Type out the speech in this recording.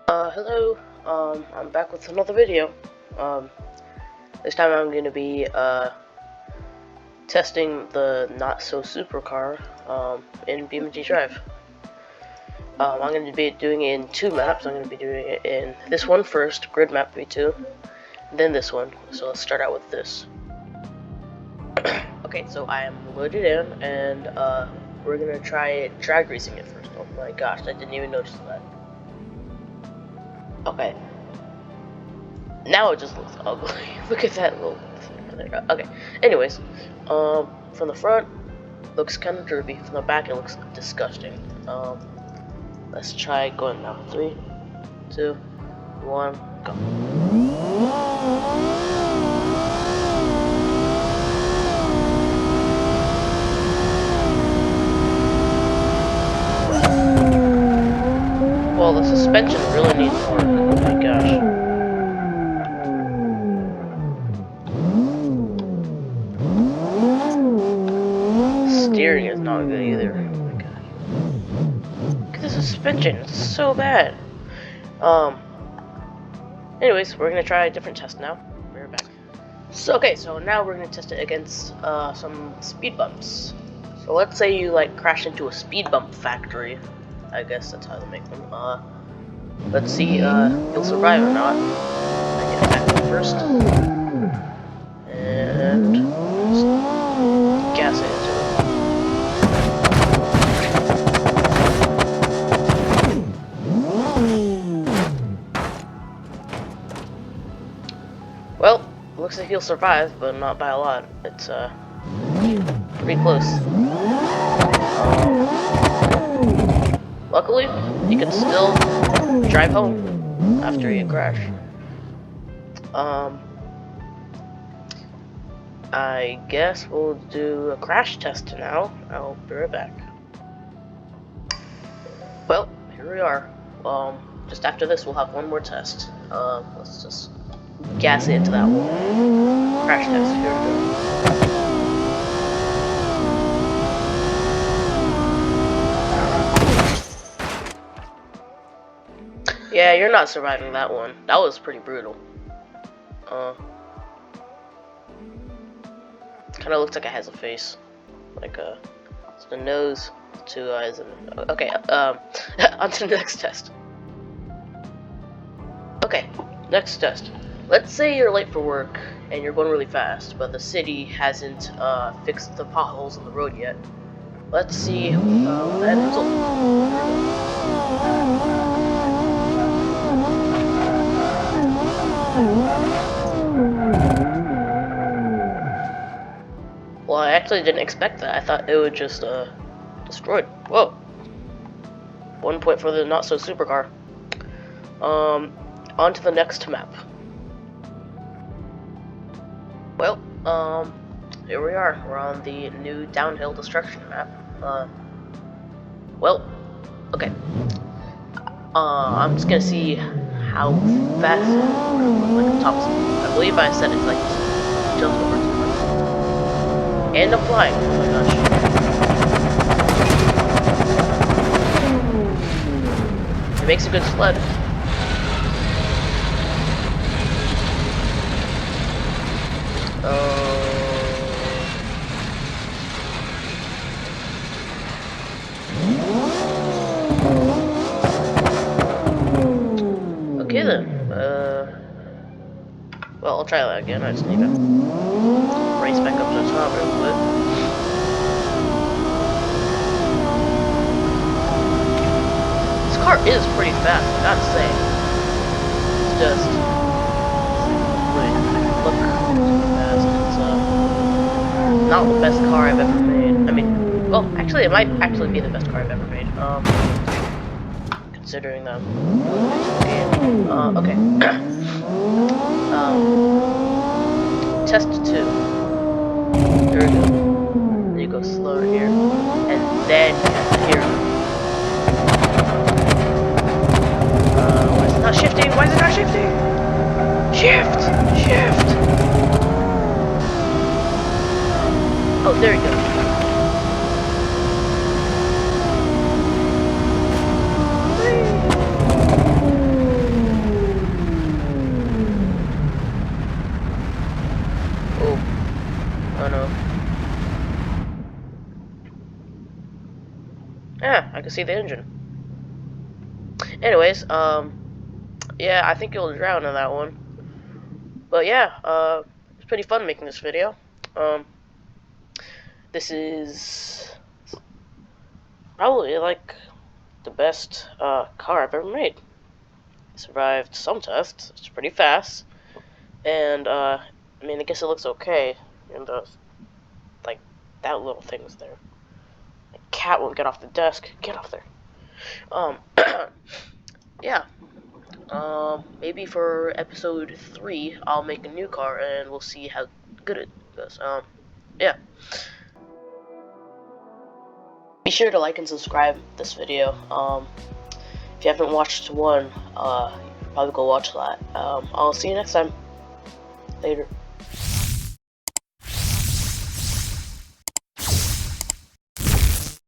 Hello. I'm back with another video. This time I'm going to be, testing the Not-So-Supercar, in BeamNG Drive. I'm going to be doing it in two maps. I'm going to be doing it in this one first, Grid Map V2, then this one. So let's start out with this. Okay, so I am loaded in, and, we're going to try drag racing it first. Oh my gosh, I didn't even notice that. Okay. Now it just looks ugly. Look at that little thing. Okay. Anyways, from the front, looks kind of droopy. From the back, it looks disgusting. Let's try going now. 3, 2, 1, go. Well, the suspension really needs work. Oh my gosh. Steering is not good either. Oh my god. Look at the suspension, it's so bad. Anyways, we're gonna try a different test now. We're back. So now we're gonna test it against some speed bumps. So let's say you like crash into a speed bump factory. I guess that's how they make them. Let's see you'll survive or not. I get back first. And gas it into it. Well, looks like he'll survive, but not by a lot. It's pretty close. Luckily, he could still drive home after he crashed. I guess we'll do a crash test now. I'll be right back. Well, here we are. Just after this, we'll have one more test. Let's just gas it into that wall. Crash test. Here we go. Yeah, you're not surviving that one. That was pretty brutal. Kind of looks like it has a face, like it's the nose, 2 eyes, and okay. On to the next test. Okay, next test. Let's say you're late for work and you're going really fast, but the city hasn't fixed the potholes on the road yet. Let's see the end result. Well, I actually didn't expect that. I thought it would just destroyed. Whoa. 1 point for the Not-So-Supercar. On to the next map. Well, here we are. We're on the new downhill destruction map. Well, okay. I'm just gonna see how fast like top speed. I believe I said it's like just over 200. And I'm flying. Oh my gosh. It makes a good sled. Okay then. Well, I'll try that again. I just need to race back up to the top real quick. This car is pretty fast, I gotta say. It's just look fast. It's not the best car I've ever made. I mean, well, actually, it might actually be the best car I've ever made. Considering them. Okay. Test 2. There we go. Then you go slower here, and then here. Why is it not shifting? Why is it not shifting? Shift! Shift! Oh, there we go. can see the engine. Anyways, yeah, I think you'll drown in that one. But yeah, it's pretty fun making this video. This is probably like the best car I've ever made. It survived some tests. It's pretty fast, and I mean, I guess it looks okay. And like that little thing's there. The cat won't get off the desk. Get off there. Yeah. Maybe for episode 3, I'll make a new car and we'll see how good it goes. Yeah. Be sure to like and subscribe this video. If you haven't watched one, you should probably go watch that. I'll see you next time. Later.